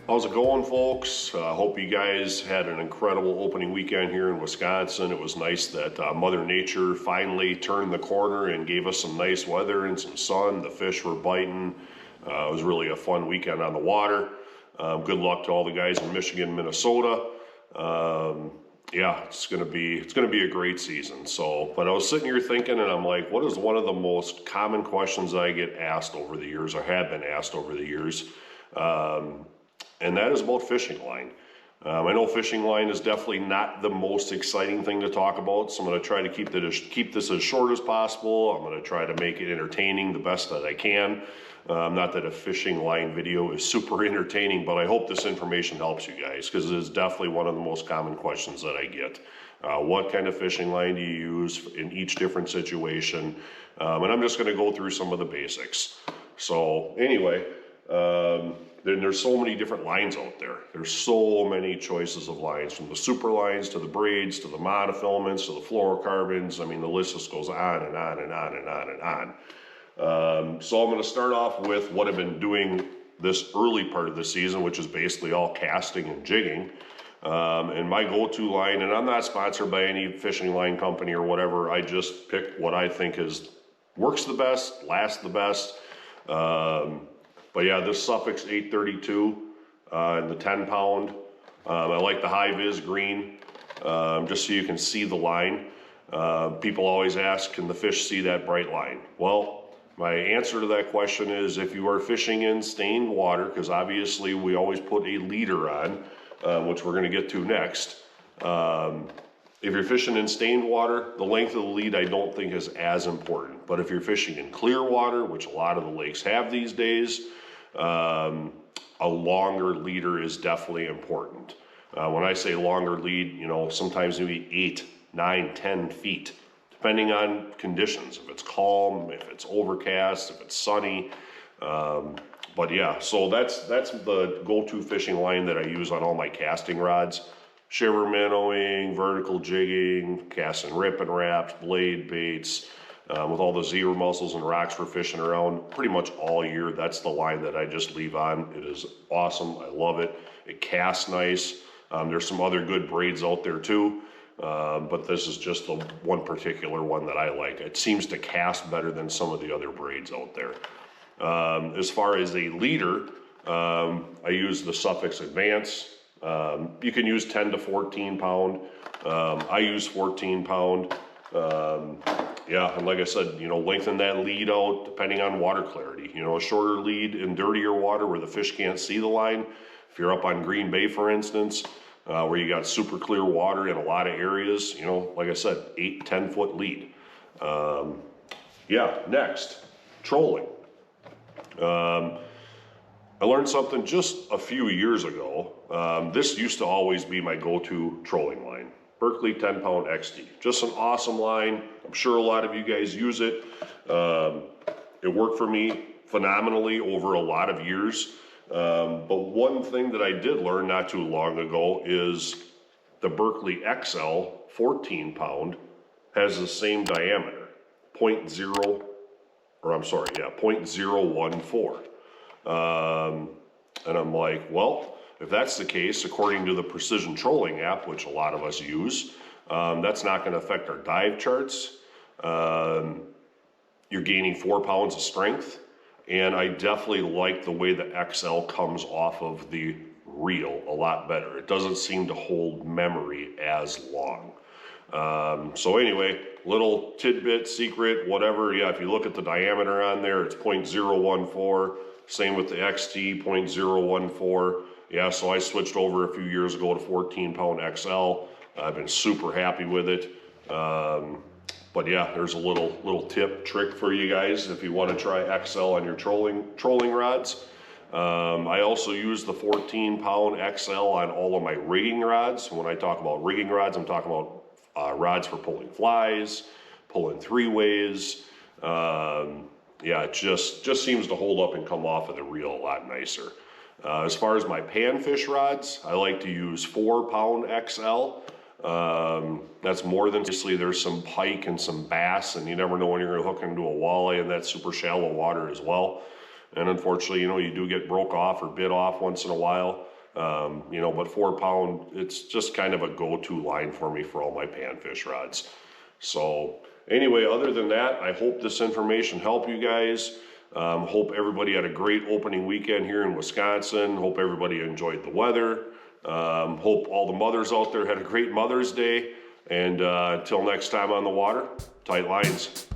How's it going, folks? Hope you guys had an incredible opening weekend here in Wisconsin. It was nice that Mother Nature finally turned the corner and gave us some nice weather and some sun. The fish were biting. It was really a fun weekend on the water. Good luck to all the guys in Michigan, Minnesota. Yeah, it's gonna be a great season. So, but I was sitting here thinking, and I'm like, what is one of the most common questions I get asked over the years, or have been asked over the years? And that is about fishing line. I know fishing line is definitely not the most exciting thing to talk about, so I'm going to try to keep this as short as possible. I'm going to try to make it entertaining the best that I can. Not that a fishing line video is super entertaining, but I hope this information helps you guys, because it is definitely one of the most common questions that I get. What kind of fishing line do you use in each different situation? And I'm just going to go through some of the basics. So anyway, then there's so many different lines out there. There's so many choices of lines, from the super lines to the braids to the monofilaments to the fluorocarbons. I mean, the list just goes on and on and on and on and on. So I'm going to start off with what I've been doing this early part of the season, which is basically all casting and jigging. And my go-to line, and I'm not sponsored by any fishing line company or whatever, I just pick what I think works the best, lasts the best. But yeah, this Suffix 832 in the 10 pound. I like the high vis green, just so you can see the line. People always ask, can the fish see that bright line? Well, my answer to that question is, if you are fishing in stained water, because obviously we always put a leader on, which we're gonna get to next. If you're fishing in stained water, the length of the lead I don't think is as important. But if you're fishing in clear water, which a lot of the lakes have these days, a longer leader is definitely important. When I say longer lead, you know, sometimes maybe 8, 9, 10 feet, depending on conditions. If it's calm, if it's overcast, if it's sunny. But yeah, so that's the go-to fishing line that I use on all my casting rods. Shiver minnowing, vertical jigging, cast and rip and wraps, blade baits. With all the zebra mussels and rocks we're fishing around pretty much all year, that's the line that I just leave on. It is awesome. I love it. It casts nice. There's some other good braids out there too, but this is just the one particular one that I like. It seems to cast better than some of the other braids out there. As far as a leader, I use the Suffix Advance. You can use 10 to 14 pound. I use 14 pound. Yeah, and like I said, you know, lengthen that lead out depending on water clarity. You know, a shorter lead in dirtier water where the fish can't see the line. If you're up on Green Bay, for instance, where you got super clear water in a lot of areas, you know, like I said, 8, 10 foot lead. Yeah, next, trolling. I learned something just a few years ago. This used to always be my go-to trolling line. Berkley 10 pound XD, just an awesome line. I'm sure a lot of you guys use it. It worked for me phenomenally over a lot of years. But one thing that I did learn not too long ago is the Berkley XL 14 pound has the same diameter, 0.014. And I'm like, well, if that's the case, according to the Precision Trolling app, which a lot of us use, that's not going to affect our dive charts. You're gaining 4 pounds of strength, and I definitely like the way the XL comes off of the reel a lot better. It doesn't seem to hold memory as long. So anyway, little tidbit, secret, whatever. Yeah, if you look at the diameter on there, it's 0.014. Same with the XT, 0.014. Yeah, so I switched over a few years ago to 14 pound XL. I've been super happy with it. But yeah, there's a little trick for you guys if you want to try XL on your trolling rods. I also use the 14 pound XL on all of my rigging rods. When I talk about rigging rods, I'm talking about rods for pulling flies, pulling 3-ways. Yeah, it just seems to hold up and come off of the reel a lot nicer. As far as my panfish rods, I like to use 4 pound XL. That's more than, obviously there's some pike and some bass, and you never know when you're gonna hook into a walleye in that super shallow water as well. And unfortunately, you know, you do get broke off or bit off once in a while. You know, but 4-pound, it's just kind of a go-to line for me for all my panfish rods. So anyway, other than that, I hope this information helped you guys. Hope everybody had a great opening weekend here in Wisconsin. Hope everybody enjoyed the weather. Hope all the mothers out there had a great Mother's Day. And until next time on the water, tight lines.